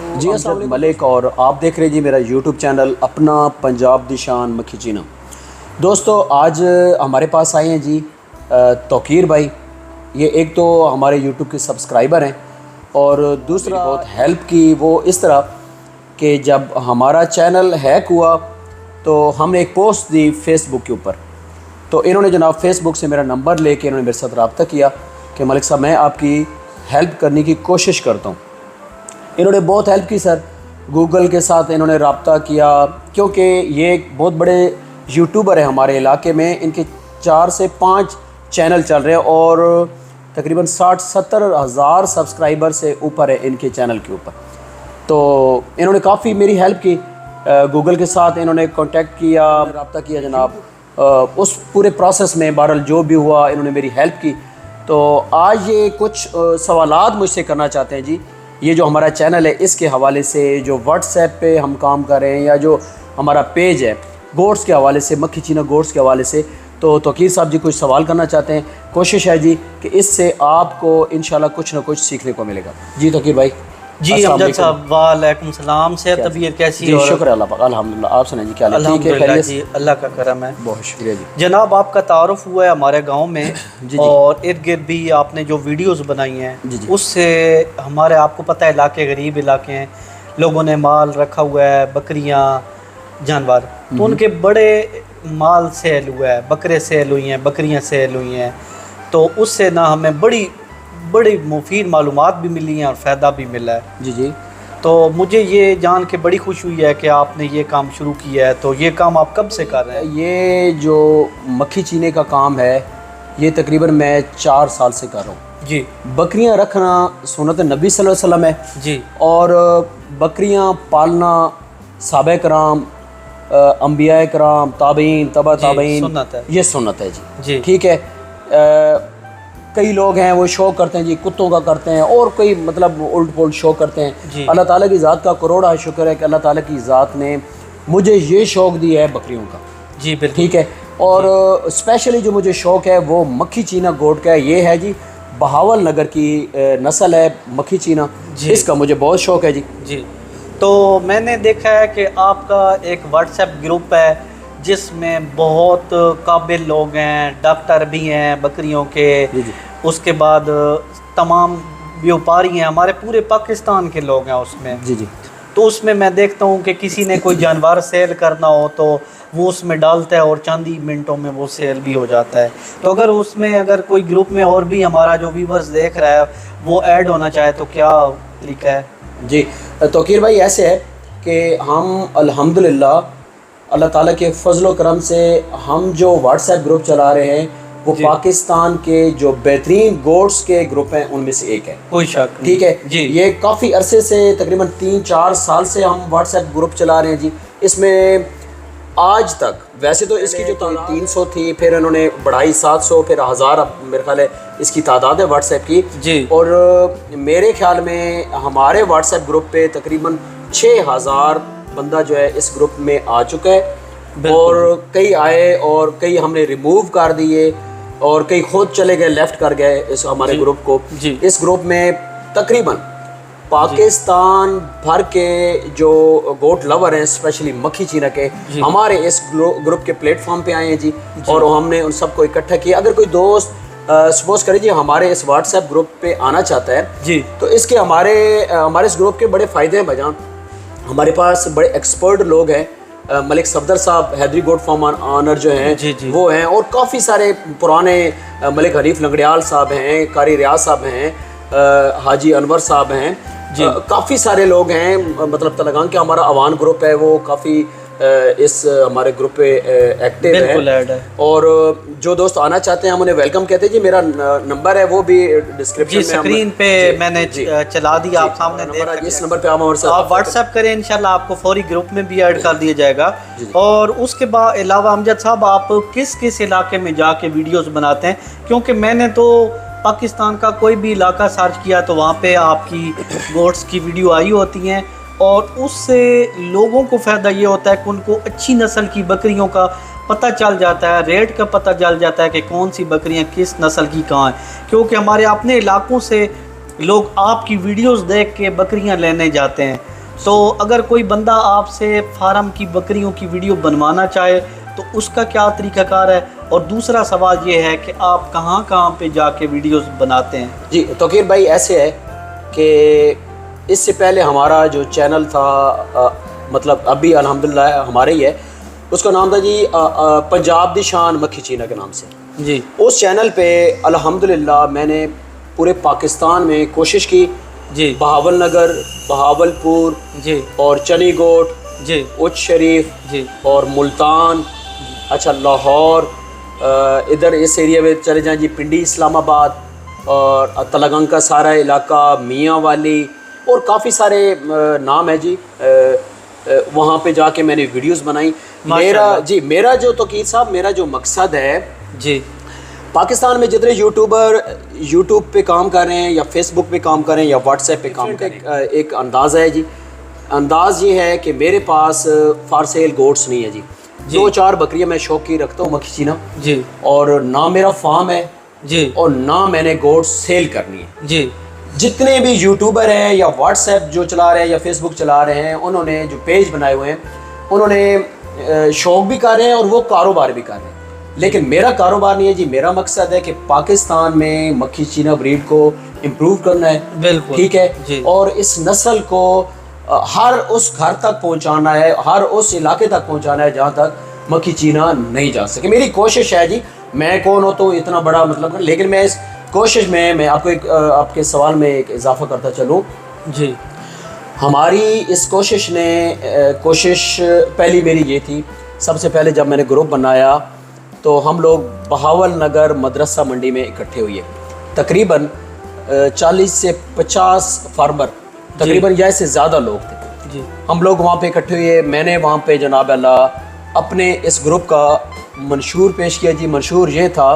जी अस्सलाम वालेकुम मलिक और आप देख रहे हैं जी मेरा यूट्यूब चैनल अपना पंजाब दी शान मक्खी चीना। दोस्तों आज हमारे पास आए हैं जी तौकीर भाई। ये एक तो हमारे यूट्यूब के सब्सक्राइबर हैं और दूसरा बहुत हेल्प की वो इस तरह कि जब हमारा चैनल हैक हुआ तो हमने एक पोस्ट दी फेसबुक के ऊपर, तो इन्होंने जनाब फेसबुक से मेरा नंबर लेके इन्होंने मेरे साथ रब्ता किया कि मलिक साहब मैं आपकी हेल्प करने की कोशिश करता हूँ। इन्होंने बहुत हेल्प की सर, गूगल के साथ इन्होंने रब्ता किया क्योंकि ये एक बहुत बड़े यूट्यूबर है हमारे इलाके में। इनके 4 से 5 चैनल चल रहे हैं और तकरीबन 60-70 हज़ार सब्सक्राइबर से ऊपर है इनके चैनल के ऊपर। तो इन्होंने काफ़ी मेरी हेल्प की, गूगल के साथ इन्होंने कांटेक्ट किया, रब्ता किया जनाब। उस पूरे प्रोसेस में बहरहाल जो भी हुआ इन्होंने मेरी हेल्प की। तो आज ये कुछ सवालात मुझसे करना चाहते हैं जी। ये जो हमारा चैनल है इसके हवाले से, जो व्हाट्सएप पे हम काम कर रहे हैं या जो हमारा पेज है गोट्स के हवाले से, मक्खी चीना गोट्स के हवाले से, तो तौकीर साहब जी कुछ सवाल करना चाहते हैं। कोशिश है जी कि इससे आपको इंशाल्लाह कुछ ना कुछ सीखने को मिलेगा। जी तौकीर भाई। जी अमजद साहब वालेकुम सलाम। से तबीयत कैसी है? शुक्र अल्लाह पाक, अल्हम्दुलिल्लाह। आप सुनाइए क्या हाल है? ठीक है खैरियत जी, अल्लाह का करम है। बहुत शुक्रिया जी। जनाब आपका तारुफ हुआ है हमारे गांव में जी। और इर्द गिर्द भी आपने जो वीडियोस बनाई हैं जी। उससे हमारे, आपको पता है इलाके गरीब इलाके हैं, लोगों ने माल रखा हुआ है, बकरियां जानवर, तो उनके बड़े माल सेल हुआ है, बकरे सेल हुई हैं, बकरियां सेल हुई हैं। तो उससे ना हमें बड़ी मुफीद मालूमात भी मिली हैं और फ़ायदा भी मिला है। जी जी। तो मुझे ये जान के बड़ी खुशी हुई है कि आपने ये काम शुरू किया है। तो ये काम आप कब से कर रहे हैं? ये जो मक्खी चीने का काम है ये तकरीबन मैं 4 साल से कर रहा हूँ जी। बकरियां रखना सुन्नत नबी सल्लल्लाहु अलैहि वसल्लम है जी। और बकरियां पालना साहबे कराम, अंबिया कराम, ताबीन, तबा ताबीन, सुन्नत है, ये सुन्नत है जी। ठीक है। कई लोग हैं वो शौक़ करते हैं जी कुत्तों का करते हैं और कोई मतलब उल्ट पुल्ट शौक़ करते हैं। अल्लाह ताला की ज़ात का करोड़ा शुक्र है कि अल्लाह ताला की ज़ात ने मुझे ये शौक़ दिया है बकरियों का। जी बिल्कुल। ठीक है। और स्पेशली जो मुझे शौक़ है वो मक्खी चीना गोट का है। ये है जी बहावल नगर की नस्ल है मक्खी चीना, इसका मुझे बहुत शौक़ है जी। जी। तो मैंने देखा है कि आपका एक व्हाट्सएप ग्रुप है जिसमें बहुत काबिल लोग हैं, डॉक्टर भी हैं बकरियों के, उसके बाद तमाम व्यापारी हैं, हमारे पूरे पाकिस्तान के लोग हैं उसमें। जी जी। तो उसमें मैं देखता हूँ कि किसी ने कोई जानवर सेल करना हो तो वो उसमें डालता है और चंद ही मिनटों में वो सेल भी हो जाता है। तो अगर उसमें अगर कोई ग्रुप में और भी हमारा जो व्यूवर्स देख रहा है वो ऐड होना चाहे तो क्या तरीका है? जी तौकीर भाई, ऐसे है कि हम अल्हम्दुलिल्लाह अल्लाह ताला के फजलो करम से हम जो व्हाट्सएप ग्रुप चला रहे हैं वो पाकिस्तान के जो बेहतरीन गोट्स के ग्रुप हैं उनमें से एक है, कोई शक। ठीक है जी। ये काफ़ी अरसे से तकरीबन 3-4 साल से हम व्हाट्सएप ग्रुप चला रहे हैं जी। इसमें आज तक वैसे तो इसकी जो 300 थी, फिर इन्होंने बढ़ाई 700, फिर 1000, मेरे ख्याल है इसकी तादाद है व्हाट्सएप की जी। और मेरे ख्याल में हमारे व्हाट्सएप ग्रुप पे तकरीबन 6000 बंदा जो है इस ग्रुप में आ चुका है और कई आए और कई हमने रिमूव कर दिए और कई खुद चले गए, लेफ्ट कर गए इस हमारे ग्रुप को। इस ग्रुप में तकरीबन पाकिस्तान भर के जो गोट लवर हैं स्पेशली मक्खी चीना के हमारे इस ग्रुप के प्लेटफॉर्म पे आए हैं जी। और हमने उन सबको इकट्ठा किया। अगर कोई दोस्त सपोज करिए जी हमारे इस व्हाट्सएप ग्रुप पे आना चाहता है जी, तो इसके हमारे इस ग्रुप के बड़े फ़ायदे हैं भाईजान। हमारे पास बड़े एक्सपर्ट लोग हैं, मलिक सफदर साहब हैदरी गोट फार्म ऑनर जो हैं वो हैं, और काफ़ी सारे पुराने मलिक हनीफ लंगड़ियाल साहब हैं, कारी रियाज साहब हैं, हाजी अनवर साहब हैं, काफ़ी सारे लोग हैं। मतलब तलगान के हमारा अवान ग्रुप है वो काफ़ी इस हमारे ग्रुप पे एक्टिव है। और जो दोस्त आना चाहते हैं हम उन्हें वेलकम कहते हैं जी। मेरा नंबर है वो भी डिस्क्रिप्शन में स्क्रीन पे मैंने चला दिया, आप सामने देख इस नंबर पे आप व्हाट्सएप करें, इंशाल्लाह आपको फौरी ग्रुप में भी ऐड कर दिया जाएगा। और उसके बाद अलावा अमजद साहब आप किस किस इलाके में जाके वीडियोस बनाते हैं? क्योंकि मैंने तो पाकिस्तान का कोई भी इलाका सर्च किया तो वहाँ पे आपकी गोट्स की वीडियो आई होती हैं और उससे लोगों को फ़ायदा ये होता है कि उनको अच्छी नस्ल की बकरियों का पता चल जाता है, रेट का पता चल जाता है कि कौन सी बकरियां किस नस्ल की कहाँ हैं। क्योंकि हमारे अपने इलाकों से लोग आपकी वीडियोस देख के बकरियां लेने जाते हैं तो अगर कोई बंदा आपसे फार्म की बकरियों की वीडियो बनवाना चाहे तो उसका क्या तरीक़ाकार है? और दूसरा सवाल ये है कि आप कहाँ कहाँ पे जाके वीडियोस बनाते हैं? जी तौकीर भाई, ऐसे है कि इससे पहले हमारा जो चैनल था मतलब अभी अल्हम्दुलिल्लाह हमारे ही है, उसका नाम था जी पंजाब दी शान मक्खी चीना के नाम से जी। उस चैनल पे अल्हम्दुलिल्लाह मैंने पूरे पाकिस्तान में कोशिश की जी। बहावल नगर, बहावलपुर जी और चनीगोट जी उच्च शरीफ जी और मुल्तान, अच्छा लाहौर, इधर इस एरिया में चले जाएं जी, पिंडी इस्लामाबाद और तलगंग का सारा इलाका, मियाँ वाली और काफ़ी सारे नाम है जी। वहाँ पे जाके मैंने वीडियोस बनाई। मेरा जो तौकीर साहब, मेरा जो मकसद है जी, पाकिस्तान में जितने यूट्यूबर यूट्यूब पे काम कर रहे हैं या फेसबुक पे काम कर रहे हैं या व्हाट्सएप पे काम कर रहे हैं, एक अंदाज़ा है जी। अंदाज़ ये है कि मेरे पास फॉर सेल गोट्स नहीं है जी। 2-4 बकरियां मैं शौक की रखता हूँ मक्खी चीना जी, और ना मेरा फार्म है जी, और ना मैंने गोट्स सेल करनी है जी। जितने भी यूट्यूबर हैं या व्हाट्सएप जो चला रहे हैं या फेसबुक चला रहे हैं, उन्होंने जो पेज बनाए हुए हैं, उन्होंने शौक भी कर रहे हैं और वो कारोबार भी कर रहे हैं। लेकिन मेरा कारोबार नहीं है जी। मेरा मकसद है कि पाकिस्तान में मक्खी चीना ब्रीड को इम्प्रूव करना है, बिल्कुल ठीक है जी। और इस नस्ल को हर उस घर तक पहुंचाना है, हर उस इलाके तक पहुंचाना है जहां तक मक्खी चीना नहीं जा सके। मेरी कोशिश है जी। मैं कौन हो तो इतना बड़ा मतलब, लेकिन मैं इस कोशिश में मैं आपको एक आपके सवाल में एक इजाफा करता चलूँ जी। हमारी इस कोशिश ने पहली मेरी ये थी, सबसे पहले जब मैंने ग्रुप बनाया तो हम लोग बहावल नगर मदरसा मंडी में इकट्ठे हुए। तकरीबन 40 से 50 फार्मर तकरीबन या इससे ज़्यादा लोग थे जी। हम लोग वहाँ पे इकट्ठे हुए। मैंने वहाँ पे जनाब अल्लाह अपने इस ग्रुप का मंशूर पेश किया जी। मंशूर ये था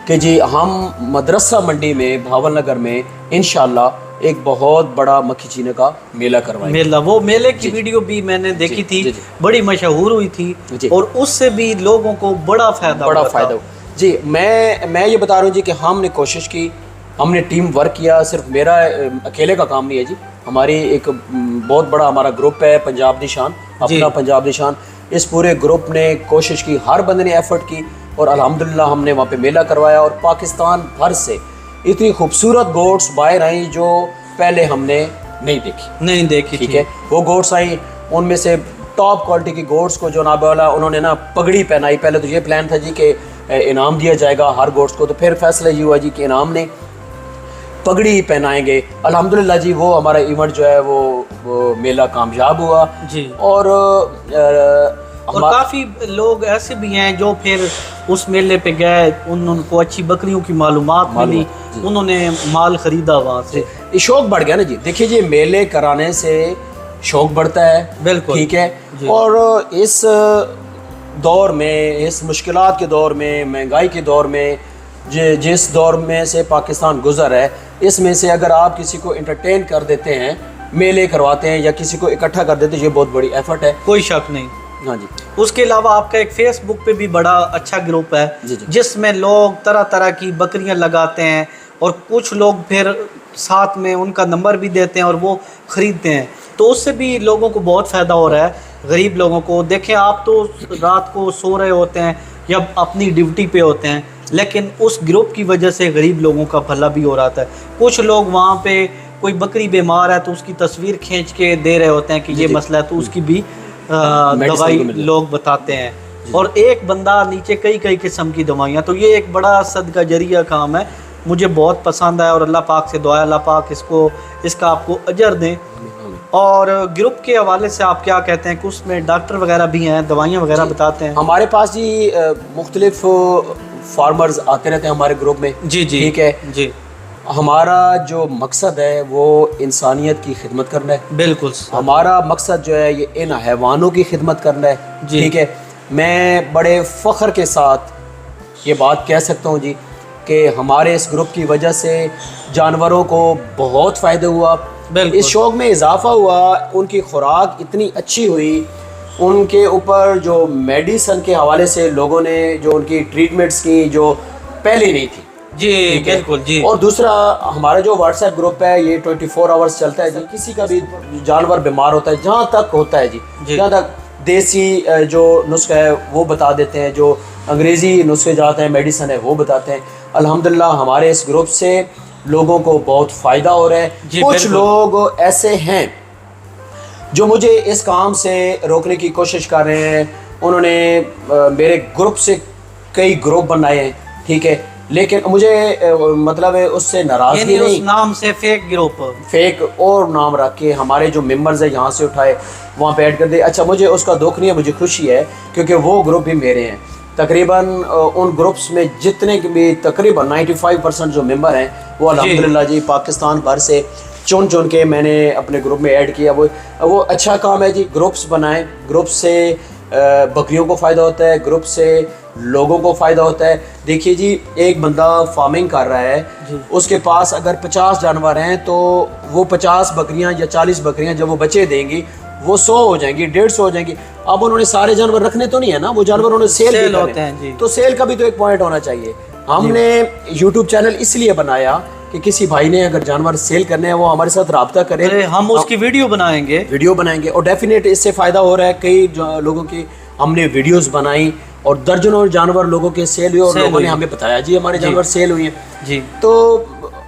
कि जी हम मदरसा मंडी में बहावल नगर में इंशाल्लाह एक बहुत बड़ा मक्खी चीने का मेला करवाएंगे। वो मेले की वीडियो भी मैंने देखी थी, जी। बड़ी मशहूर हुई थी और उससे भी लोगों को बड़ा फायदा हुआ जी। मैं ये बता रहा हूँ जी कि हमने कोशिश की, हमने टीम वर्क किया। सिर्फ मेरा अकेले का काम नहीं है जी। हमारी एक बहुत बड़ा हमारा ग्रुप है पंजाब दी शान, अपना पंजाब दी शान। इस पूरे ग्रुप ने कोशिश की, हर बंदे ने एफर्ट की और अल्हम्दुलिल्लाह हमने वहाँ पे मेला करवाया और पाकिस्तान भर से इतनी खूबसूरत गोट्स बाहर आई जो पहले हमने नहीं देखी ठीक है। वो गोट्स आई, उनमें से टॉप क्वालिटी की गोट्स को जो ना बोला उन्होंने ना पगड़ी पहनाई। पहले तो ये प्लान था जी कि इनाम दिया जाएगा हर गोट्स को, तो फिर फैसला ये हुआ जी कि इनाम ने पगड़ी पहनाएंगे। अल्हम्दुलिल्लाह जी वो हमारा इवेंट जो है वो मेला कामयाब हुआ जी। और काफ़ी लोग ऐसे भी हैं जो फिर उस मेले पे गए, उनको अच्छी बकरियों की मालूमात मिली, उन्होंने माल खरीदा वहाँ से। शौक बढ़ गया ना जी। देखिए जी मेले कराने से शौक बढ़ता है, बिल्कुल ठीक है। और इस दौर में, इस मुश्किलात के दौर में, महंगाई के दौर में, जिस दौर में से पाकिस्तान गुजर है, इसमें से अगर आप किसी को एंटरटेन कर देते हैं, मेले करवाते हैं या किसी को इकट्ठा कर देते हैं, ये बहुत बड़ी एफर्ट है, कोई शक नहीं। हाँ जी। उसके अलावा आपका एक फेसबुक पे भी बड़ा अच्छा ग्रुप है जी। जिसमें लोग तरह तरह की बकरियां लगाते हैं और कुछ लोग फिर साथ में उनका नंबर भी देते हैं और वो ख़रीदते हैं, तो उससे भी लोगों को बहुत फ़ायदा हो रहा है। गरीब लोगों को देखें, आप तो रात को सो रहे होते हैं या अपनी ड्यूटी पे होते हैं, लेकिन उस ग्रुप की वजह से गरीब लोगों का भला भी हो रहा था। कुछ लोग वहाँ पे कोई बकरी बीमार है तो उसकी तस्वीर खींच के दे रहे होते हैं कि ये मसला है, तो उसकी भी दवाई लोग बताते हैं। और एक बंदा नीचे कई कई किस्म की दवाइयाँ, तो ये एक बड़ा सदका जरिया काम है, मुझे बहुत पसंद आया और अल्लाह पाक से दुआ है अल्लाह पाक इसका आपको अजर दें। और ग्रुप के हवाले से आप क्या कहते हैं कि उसमें डॉक्टर वगैरह भी हैं, दवाइयाँ वगैरह बताते हैं? हमारे पास जी मुख्तलिफ फार्मर्स आते रहते हैं हमारे ग्रुप में। जी जी, ठीक है जी। हमारा जो मकसद है वो इंसानियत की खिदमत करना है। बिल्कुल। हमारा मकसद जो है ये इन हैवानों की खिदमत करना है, ठीक है। मैं बड़े फ़ख्र के साथ ये बात कह सकता हूँ जी कि हमारे इस ग्रुप की वजह से जानवरों को बहुत फ़ायदा हुआ, इस शौक़ में इजाफ़ा हुआ, उनकी खुराक इतनी अच्छी हुई, उनके ऊपर जो मेडिसन के हवाले से लोगों ने जो उनकी ट्रीटमेंट्स की जो पहले नहीं थी, जी बिल्कुल जी। और दूसरा हमारा जो व्हाट्सएप ग्रुप है ये 24 आवर्स चलता है जी। किसी का भी जानवर बीमार होता है, जहाँ तक होता है जी, जहाँ तक देसी जो नुस्खा है वो बता देते हैं, जो अंग्रेज़ी नुस्खे जाते हैं, मेडिसन है वो बताते हैं। अल्हम्दुलिल्लाह हमारे इस ग्रुप से लोगों को बहुत फ़ायदा हो रहा है। कुछ लोग ऐसे हैं जो मुझे इस काम से रोकने की कोशिश कर रहे हैं। उन्होंने मेरे ग्रुप से कई ग्रुप बनाए हैं, ठीक है, लेकिन मुझे मतलब है उससे नाराज़गी नहीं। उस नाम से फेक ग्रुप, फेक और नाम रख के हमारे जो मेंबर्स है यहाँ से उठाए वहाँ पे ऐड कर दे। अच्छा, मुझे उसका दुख नहीं है, मुझे खुशी है, क्योंकि वो ग्रुप भी मेरे हैं। तकरीबन उन ग्रुप्स में जितने भी तकरीबन 95% जो मेंबर हैं वो अल्हम्दुलिल्लाह जी पाकिस्तान भर से चुन चुन के मैंने अपने ग्रुप में ऐड किया। वो अच्छा काम है जी। ग्रुप्स बनाएं, ग्रुप से बकरियों को फ़ायदा होता है, ग्रुप से लोगों को फ़ायदा होता है। देखिए जी, एक बंदा फार्मिंग कर रहा है, उसके पास अगर 50 जानवर हैं तो वो 50 बकरियां या 40 बकरियां जब वो बच्चे देंगी वो 100 हो जाएंगी, 150 हो जाएंगी। अब उन्होंने सारे जानवर रखने तो नहीं है ना, वो जानवर उन्होंने सेल होते हैं जी। तो सेल का भी तो एक पॉइंट होना चाहिए। हमने यूट्यूब चैनल इसलिए बनाया कि किसी भाई ने अगर जानवर सेल करने हैं वो हमारे साथ रब्ता करे, हम उसकी वीडियो बनाएंगे और डेफिनेट इससे फ़ायदा हो रहा है। कई लोगों की हमने वीडियोस बनाई और दर्जनों जानवर लोगों के सेल हुए और लोगों ने हमें बताया जी हमारे जानवर सेल हुए हैं जी। तो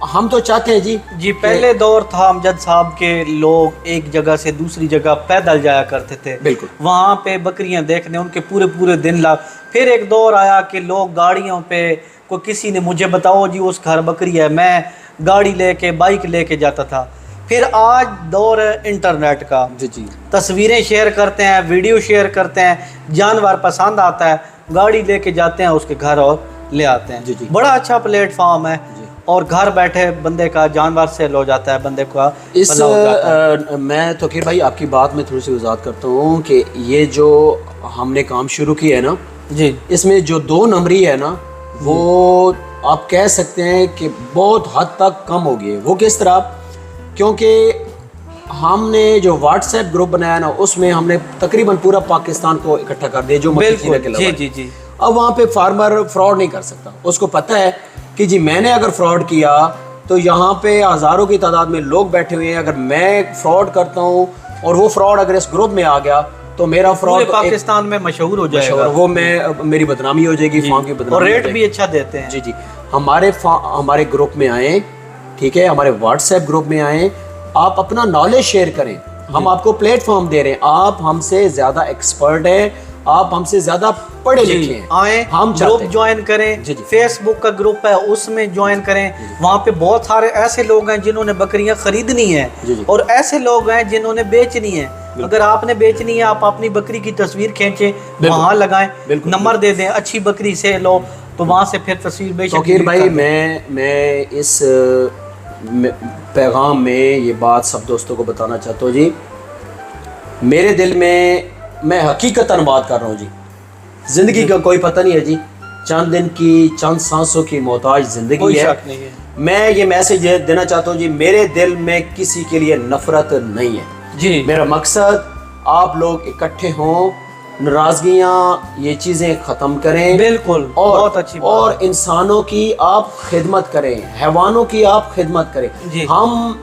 हम तो चाहते हैं जी पहले दौर था अमजद साहब के, लोग एक जगह से दूसरी जगह पैदल जाया करते थे, बिल्कुल, वहाँ पे बकरियां देखने उनके पूरे पूरे दिन लग। फिर एक दौर आया कि लोग गाड़ियों पे, कोई किसी ने मुझे बताओ जी उस घर बकरी है, मैं गाड़ी लेके बाइक लेके जाता था। फिर आज दौर है इंटरनेट का जी। तस्वीरें शेयर करते हैं, वीडियो शेयर करते हैं, जानवर पसंद आता है, गाड़ी लेके जाते हैं उसके घर और ले आते हैं जी। बड़ा अच्छा प्लेटफॉर्म है और घर बैठे बंदे का जानवर सेल हो जाता है, बंदे का इस मैं तौकीर भाई आपकी बात में थोड़ी सी वजाहत करता हूँ कि ये जो हमने काम शुरू किया है ना जी, इसमें जो 2 नंबरी है ना वो आप कह सकते हैं कि बहुत हद तक कम हो गई है। वो किस तरह? क्योंकि हमने जो व्हाट्सएप ग्रुप बनाया ना उसमें हमने तकरीबन पूरा पाकिस्तान को इकट्ठा कर दिया, जो जी। अब वहाँ पे फार्मर फ्रॉड नहीं कर सकता, उसको पता है कि जी मैंने अगर फ्रॉड किया तो यहाँ पे हज़ारों की तादाद में लोग बैठे हुए हैं। अगर मैं फ्रॉड करता हूँ और वो फ्रॉड अगर इस ग्रुप में आ गया तो मेरा फ्रॉड पाकिस्तान में मशहूर हो जाएगा, वो मेरी बदनामी हो जाएगी, फार्म की बदनामी। और रेट भी अच्छा देते हैं जी। हमारे ग्रुप में आए, ठीक है, हमारे व्हाट्सएप ग्रुप में आए, आप अपना नॉलेज शेयर करें। हम आपको प्लेटफॉर्म दे रहे हैं, आप हमसे ज़्यादा एक्सपर्ट हैं, आप हमसे ज़्यादा पढ़े लिखे हैं, आए हम ग्रुप ज्वाइन करें। फेसबुक का ग्रुप है उसमें ज्वाइन करें। वहाँ पे बहुत सारे ऐसे लोग हैं जिन्होंने बकरियां खरीदनी है और ऐसे लोग हैं जिन्होंने बेचनी है। अगर आपने बेचनी है, आप अपनी बकरी की तस्वीर खींचे, वहाँ लगाएं, नंबर दे दें, अच्छी बकरी से लो तो वहाँ से फिर तस्वीर बेच। तौकीर भाई मैं इस पैगाम में ये बात सब दोस्तों को बताना चाहता हूँ जी, मेरे दिल में मैं हकीकतन बात कर रहा हूँ जी। ज़िंदगी का कोई पता नहीं है जी, चंद दिन की, चंद सांसों की मोहताज ज़िंदगी है। मैं ये मैसेज देना चाहता हूँ जी, मेरे दिल में किसी के लिए नफरत नहीं है जी। मेरा मकसद आप लोग इकट्ठे हों, नाराज़गियाँ, ये चीज़ें ख़त्म करें, बिल्कुल, और बहुत अच्छी बात। और इंसानों की आप खिदमत करें, हैवानों की आप खिदमत करें जी।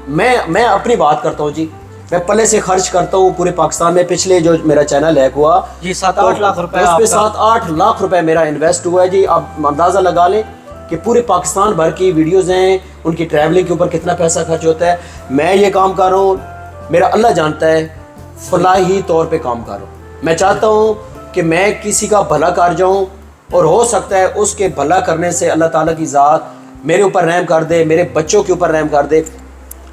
मैं अपनी बात करता हूँ जी, मैं पहले से खर्च करता हूँ पूरे पाकिस्तान में। पिछले जो मेरा चैनल हैक हुआ जी 7-8 लाख रुपए, उस पे 7-8 लाख रुपए मेरा इन्वेस्ट हुआ है जी। आप अंदाज़ा लगा लें कि पूरे पाकिस्तान भर की वीडियोज़ हैं, उनकी ट्रैवलिंग के ऊपर कितना पैसा खर्च होता है। मैं ये काम कर रहा हूँ, मेरा अल्लाह जानता है, फलाही तौर पे काम कर रहा हूँ। मैं चाहता हूँ कि मैं किसी का भला कर जाऊँ और हो सकता है उसके भला करने से अल्लाह ताला की ज़ात मेरे ऊपर रहम कर दे, मेरे बच्चों के ऊपर रहम कर दे।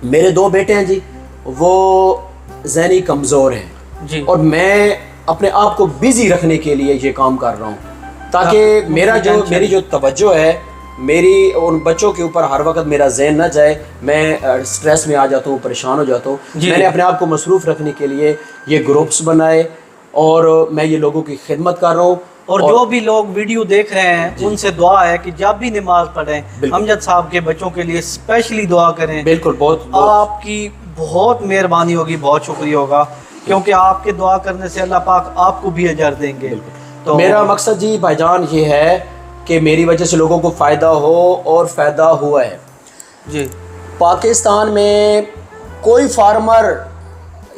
मेरे 2 बेटे हैं जी, वो ज़हनी कमज़ोर हैं जी, और मैं अपने आप को बिज़ी रखने के लिए ये काम कर रहा हूँ, ताकि मेरी जो तवज्जो है मेरी उन बच्चों के ऊपर हर वक्त मेरा ज़हन ना जाए, मैं स्ट्रेस में आ जाता हूँ, परेशान हो जाता हूँ। मैंने अपने आप को मसरूफ़ रखने के लिए ये ग्रुप्स बनाए और मैं ये लोगों की खिदमत कर रहा हूँ। और जो भी लोग वीडियो देख रहे हैं उनसे दुआ है कि जब भी नमाज पढ़ें अमजद साहब के बच्चों के लिए स्पेशली दुआ करें। बिल्कुल, बहुत आपकी बहुत मेहरबानी होगी, बहुत शुक्रिया होगा, क्योंकि आपके दुआ करने से अल्लाह पाक आपको भी अजर देंगे। तो मेरा मकसद जी भाईजान ये है कि मेरी वजह से लोगों को फ़ायदा हो और फ़ायदा हुआ है। जी। पाकिस्तान में कोई फार्मर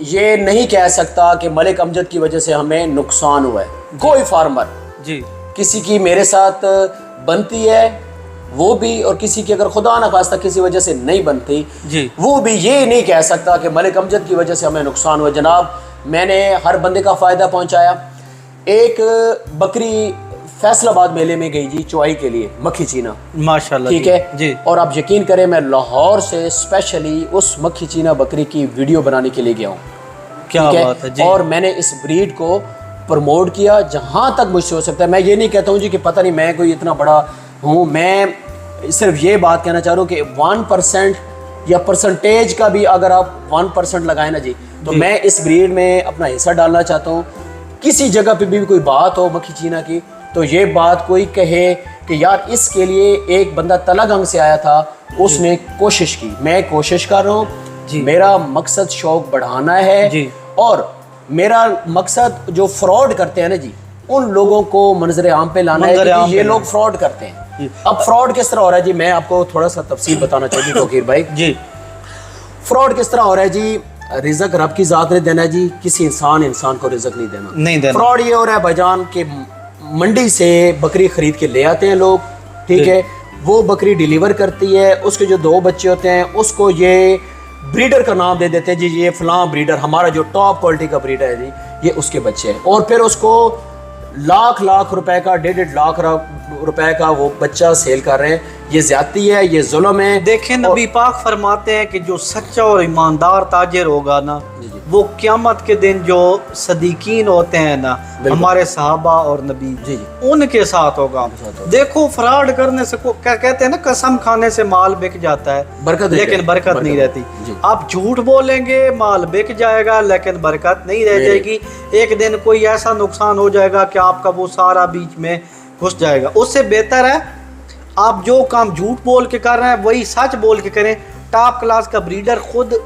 ये नहीं कह सकता कि मलिक अमजद की वजह से हमें नुकसान हुआ है। कोई फार्मर जी। किसी की मेरे साथ बनती है वो भी, और किसी की अगर खुदा न खास्ता किसी वजह से नहीं बनती जी। वो भी ये नहीं कह सकता कि मलिक अमजद की वजह से हमें नुकसान हुआ। जनाब, मैंने हर बंदे का फ़ायदा पहुंचाया। एक बकरी फैसलाबाद मेले में गई जी चुवाई के लिए, मक्खी चीना, माशाल्लाह। ठीक है जी। और आप यकीन करें मैं लाहौर से स्पेशली उस मक्खी चीना बकरी की वीडियो बनाने के लिए गया हूँ। क्या ठीक बात है जी। और मैंने इस ब्रीड को प्रमोट किया जहाँ तक मुझसे हो सकता है। मैं ये नहीं कहता हूँ जी कि पता नहीं मैं कोई इतना बड़ा हूँ, मैं सिर्फ ये बात कहना चाह रहा हूँ कि 1% या परसेंटेज का भी अगर आप 1% लगाए ना जी, तो मैं इस ब्रीड में अपना हिस्सा डालना चाहता हूँ। किसी जगह पे भी कोई बात हो मक्खी चीना की, तो ये बात कोई कहे कि यार इसके लिए एक बंदा तलागंग से आया था, उसने कोशिश की, मैं कोशिश कर रहा हूँ। मेरा मकसद शौक बढ़ाना है जी। और मेरा मकसद जो फ्रॉड करते हैं ना जी, उन लोगों को मंजर आम पे लाना है कि ये लोग फ्रॉड करते हैं। अब फ्रॉड किस तरह हो रहा है जी, मैं आपको थोड़ा सा तफसील बताना चाहूँगी तौकीर भाई जी। फ्रॉड किस तरह हो रहा है जी, रिज़्क रब की ज़ात ने देना है जी, किसी इंसान को रिज़्क नहीं देना। फ्रॉड ये हो रहा है भाईजान कि मंडी से बकरी खरीद के ले आते हैं लोग, ठीक है, वो बकरी डिलीवर करती है, उसके जो 2 बच्चे होते हैं उसको ये ब्रीडर का नाम दे देते हैं जी, ये फलां ब्रीडर, हमारा जो टॉप क्वालिटी का ब्रीडर है जी, ये उसके बच्चे हैं, और फिर उसको लाख रुपए का 1.5 लाख रुपए का वो बच्चा सेल कर रहे हैं। ये ज्यादती है, ये जुल्म है। देखें नबी पाक फरमाते हैं कि जो सच्चा और ईमानदार ताजिर होगा ना, वो क़यामत के दिन जो सदीकीन होते हैं ना, हमारे सहाबा और नबी, उनके साथ होगा। देखो फ्रॉड करने से क्या कहते हैं ना, कसम खाने से माल बिक जाता है, लेकिन बरकत नहीं रहती। आप झूठ बोलेंगे माल बिक जाएगा लेकिन बरकत नहीं रह जाएगी। एक दिन कोई ऐसा नुकसान हो जाएगा कि आपका वो सारा बीच में घुस जाएगा। उससे बेहतर है आप जो काम झूठ बोल के कर रहे हैं वही सच बोल के करें। टॉप क्लास का ब्रीडर खुद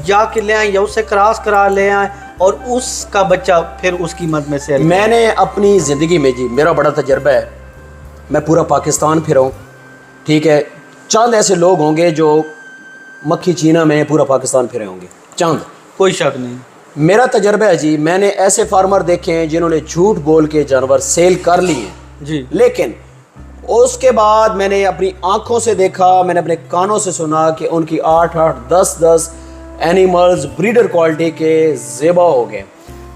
जाके ले आए या उससे क्रॉस करा ले आए और उसका बच्चा फिर उसकी मद में से। मैंने अपनी ज़िंदगी में जी, मेरा बड़ा तजर्बा है, मैं पूरा पाकिस्तान फिरा हूँ, ठीक है, चंद ऐसे लोग होंगे जो मक्खी चीना में पूरा पाकिस्तान फिरे होंगे, चंद, कोई शक नहीं। मेरा तजर्बा है जी, मैंने ऐसे फार्मर देखे हैं जिन्होंने झूठ बोल के जानवर सेल कर लिए जी, लेकिन उसके बाद मैंने अपनी आंखों से देखा, मैंने अपने कानों से सुना कि उनकी 8-8, 10-10 एनिमल्स ब्रीडर क्वालिटी के ज़ेबा हो गए।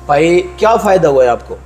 भाई क्या फ़ायदा हुआ है आपको?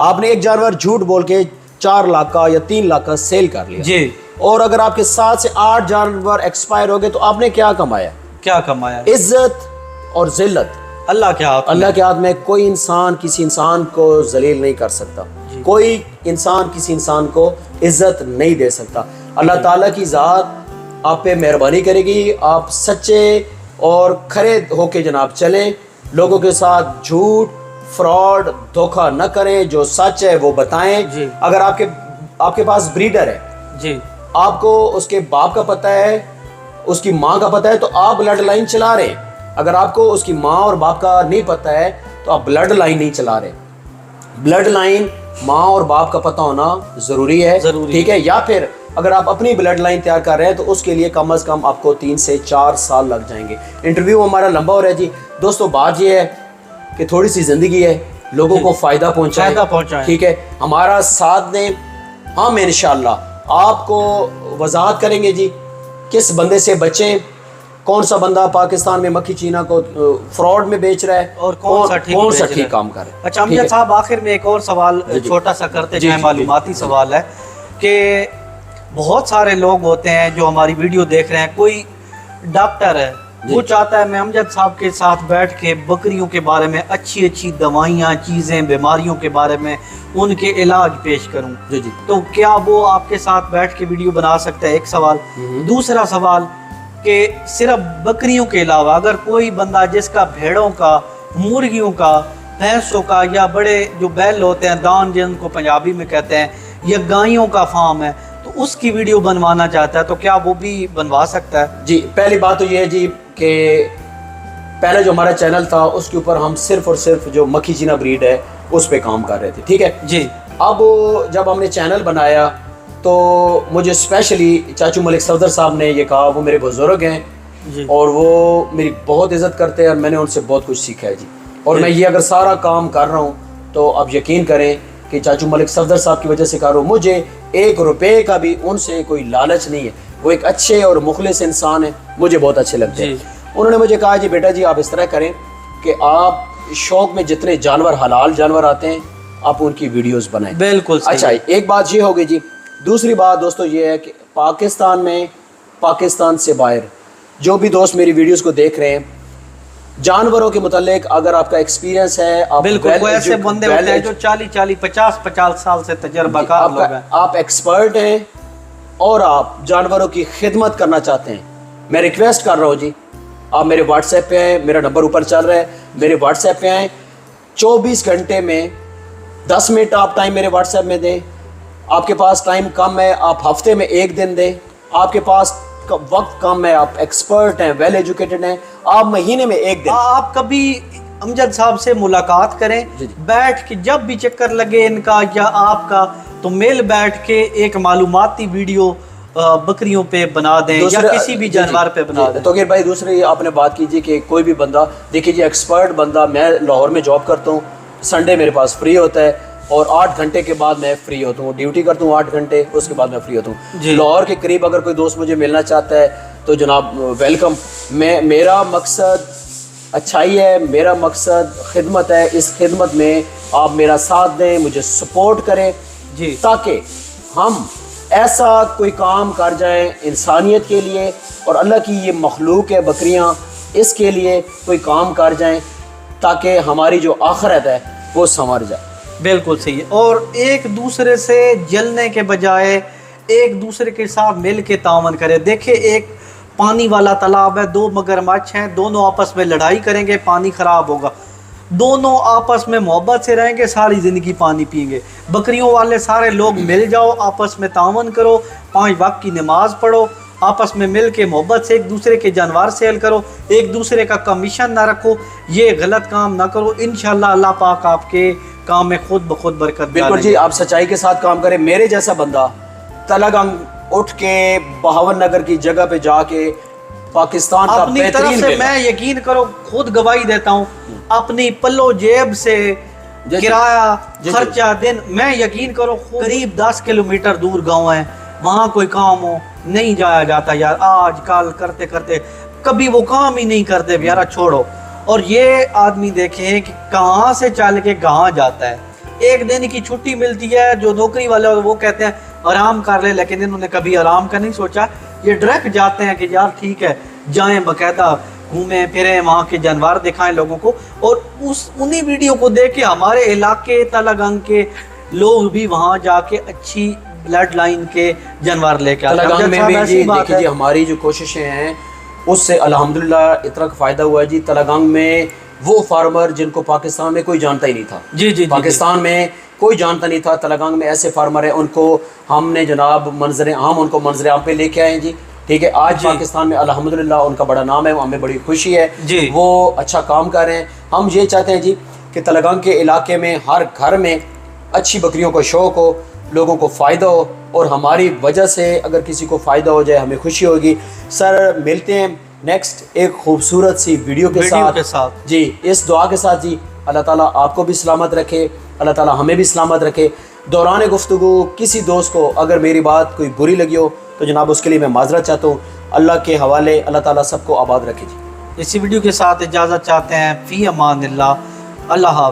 आपने एक जानवर झूठ बोल के 4 लाख का या 3 लाख का सेल कर लिया जी, और अगर आपके 7 से 8 जानवर एक्सपायर हो गए तो आपने क्या कमाया? क्या कमाया? इज्जत और जिल्लत अल्लाह के हाथ में। कोई इंसान किसी इंसान को जलील नहीं कर सकता, कोई इंसान किसी इंसान को इज्जत नहीं दे सकता। अल्लाह ताला की ज़ात आप पे मेहरबानी करेगी, आप सच्चे और खरे होके जनाब चलें, लोगों के साथ झूठ फ्रॉड धोखा न करें, जो सच है वो बताएं। अगर आपके पास ब्रीडर है जी, आपको उसके बाप का पता है, उसकी माँ का पता है, तो आप ब्लड लाइन चला रहे हैं। अगर आपको उसकी माँ और बाप का नहीं पता है तो आप ब्लड लाइन नहीं चला रहे। ब्लड लाइन माँ और बाप का पता होना ज़रूरी है, ठीक है। या फिर अगर आप अपनी ब्लड लाइन तैयार कर रहे हैं तो उसके लिए कम से कम आपको 3 से 4 साल लग जाएंगे। इंटरव्यू हमारा लंबा हो रहा है जी। दोस्तों बात ये है कि थोड़ी सी ज़िंदगी है, लोगों को फ़ायदा पहुँचाएं, ठीक है, हमारा साथ दें। हम इंशाअल्लाह आपको वजाहत करेंगे जी किस बंदे से बचें, कौन सा बंदा पाकिस्तान में मक्खी चीना को फ्रॉड में बेच रहा है और कौन सा ठीक काम कर रहा है। अच्छा अमजद साहब, आखिर में एक और सवाल छोटा सा करते जाएं, मालूमाती सवाल है कि बहुत सारे लोग होते हैं जो हमारी वीडियो देख रहे हैं, कोई डॉक्टर है वो चाहता है मैं अमजद साहब के साथ बैठ के बकरियों के बारे में अच्छी अच्छी दवाइयाँ, चीज़ें, बीमारियों के बारे में उनके इलाज पेश करूँ, तो क्या वो आपके साथ बैठ के वीडियो बना सकता है? एक सवाल। दूसरा सवाल कि सिर्फ बकरियों के अलावा अगर कोई बंदा जिसका भेड़ों का, मुर्गियों का, भैंसों का या बड़े जो बैल होते हैं दान जिनको पंजाबी में कहते हैं, या गायों का फार्म है, तो उसकी वीडियो बनवाना चाहता है तो क्या वो भी बनवा सकता है? जी, पहली बात तो ये है जी कि पहले जो हमारा चैनल था उसके ऊपर हम सिर्फ और सिर्फ जो मक्खी चीना ब्रीड है उस पे काम कर रहे थे, ठीक है जी। अब जब हमने चैनल बनाया तो मुझे स्पेशली चाचू मलिक सफदर साहब ने ये कहा, वो मेरे बुजुर्ग हैं जी। और वो मेरी बहुत इज़्ज़त करते हैं और मैंने उनसे बहुत कुछ सीखा है जी। और मैं ये अगर सारा काम कर रहा हूँ तो अब यकीन करें कि चाचू मलिक सफदर साहब की वजह से कर रहा हूँ। मुझे 1 रुपये का भी उनसे कोई लालच नहीं है। वो एक अच्छे और मुखलिस इंसान है, मुझे बहुत अच्छे लगते हैं। उन्होंने मुझे कहा जी बेटा जी आप इस तरह करें कि आप शौक में जितने जानवर हलाल जानवर आते हैं आप उनकी वीडियोस बनाएं। बिल्कुल सही। अच्छा, एक बात ये हो गई जी। दूसरी बात दोस्तों ये है कि पाकिस्तान में, पाकिस्तान से बाहर जो भी दोस्त मेरी वीडियोस को देख रहे हैं, जानवरों के मुतालिक अगर आपका एक्सपीरियंस है, आप बिल्कुल, कोई ऐसे बंदे होते हैं जो 40-40 50-50 साल से तजर्बाकार लोग हैं, आप एक्सपर्ट हैं और आप जानवरों की खिदमत करना चाहते हैं, मैं रिक्वेस्ट कर रहा हूँ जी, आप मेरे व्हाट्सएप पे आए, मेरा नंबर ऊपर चल रहा है, मेरे व्हाट्सएप पे आए। 24 घंटे में 10 मिनट आप टाइम मेरे व्हाट्सएप में दें। आपके पास टाइम कम है, आप हफ्ते में 1 दिन दें। आपके पास वक्त कम है, आप एक्सपर्ट हैं, वेल एजुकेटेड हैं, आप महीने में 1 दिन। आप कभी अमजद साहब से मुलाकात करें, बैठ के जब भी चक्कर लगे इनका या आपका, तो मिल बैठ के एक मालूमाती वीडियो बकरियों पे बना दें या किसी भी जानवर पे बना दें। तो भाई दूसरी आपने बात कीजिए कि कोई भी बंदा, देखिए जी एक्सपर्ट बंदा, मैं लाहौर में जॉब करता हूँ, संडे मेरे पास फ्री होता है और 8 घंटे के बाद मैं फ्री होता हूँ, ड्यूटी करता हूँ 8 घंटे, उसके बाद मैं फ्री होता हूँ। लाहौर के करीब अगर कोई दोस्त मुझे मिलना चाहता है तो जनाब वेलकम। मेरा मकसद अच्छाई है, मेरा मकसद खिदमत है। इस खिदमत में आप मेरा साथ दें, मुझे सपोर्ट करें जी, ताकि हम ऐसा कोई काम कर जाएं इंसानियत के लिए, और अल्लाह की ये मखलूक है बकरियां, इसके लिए कोई काम कर जाएं ताकि हमारी जो आखिरत है वो संवर जाए। बिल्कुल सही है। और एक दूसरे से जलने के बजाय एक दूसरे के साथ मिल के तावन करें। देखिए एक पानी वाला तालाब है, 2 मगरमच्छ हैं, दोनों आपस में लड़ाई करेंगे, पानी ख़राब होगा। दोनों आपस में मोहब्बत से रहेंगे, सारी ज़िंदगी पानी पिएंगे। बकरियों वाले सारे लोग मिल जाओ, आपस में तावन करो, 5 वक्त की नमाज पढ़ो, आपस में मिल के मोहब्बत से एक दूसरे के जानवर सेल करो, एक दूसरे का कमीशन ना रखो, ये गलत काम ना करो। इंशाल्लाह अल्लाह पाक आपके काम में खुद ब खुद बरकत। बिल्कुल जी, आप सच्चाई के साथ काम करें। मेरे जैसा बंदा तलगंग उठ के बहावन नगर की जगह पे जाके पाकिस्तान का अपनी तरफ से, मैं यकीन करो खुद गवाही देता हूँ, अपनी पल्लो जेब से किराया खर्चा दिन, मैं यकीन करो करीब 10 किलोमीटर दूर गांव है, वहाँ कोई काम हो नहीं जाया जाता यार। आज कल करते करते कभी वो काम ही नहीं करते यार, छोड़ो। और ये आदमी देखें कि कहाँ से चल के कहाँ जाता है। एक दिन की छुट्टी मिलती है, जो नौकरी वाले वो कहते हैं आराम कर ले, लेकिन इन्होंने कभी आराम का नहीं सोचा। ये डायरेक्ट जाते हैं कि यार ठीक है जाएं, बाकायदा घूमें फिरें, वहाँ के जानवर दिखाएं लोगों को। और उन्हीं वीडियो को देख के हमारे इलाके तलगंग के लोग भी वहाँ जाके अच्छी ब्लड लाइन के जानवर लेके आते हैं। में भी जी देखिए जी, हमारी जो कोशिशें हैं उससे अल्हम्दुलिल्लाह इतना फ़ायदा हुआ है जी। तलगंग में वो फार्मर जिनको पाकिस्तान में कोई जानता ही नहीं था, जी, पाकिस्तान में कोई जानता नहीं था, तलगंग में ऐसे फार्मर हैं, उनको हमने जनाब हम उनको मंजर आम पे लेके आए जी। ठीक है, आज पाकिस्तान में अल्हम्दुलिल्लाह उनका बड़ा नाम है, हमें बड़ी खुशी है जी, वो अच्छा काम कर रहे हैं। हम ये चाहते हैं जी कि तलगंग के इलाके में हर घर में अच्छी बकरियों का शौक़ हो, लोगों को फ़ायदा हो, और हमारी वजह से अगर किसी को फ़ायदा हो जाए हमें खुशी होगी। सर मिलते हैं नेक्स्ट एक खूबसूरत सी वीडियो के साथ जी, इस दुआ के साथ जी, अल्लाह ताला आपको भी सलामत रखे, अल्लाह ताला हमें भी सलामत रखे। दौरान गुफ्तगू किसी दोस्त को अगर मेरी बात कोई बुरी लगी हो तो जनाब उसके लिए मैं माजरत चाहता हूँ। अल्लाह के हवाले, अल्लाह ताला सबको आबाद रखे जी। इसी वीडियो के साथ इजाज़त चाहते हैं। फ़ी अमानिल्लाह, अल्लाह हाफ़िज़।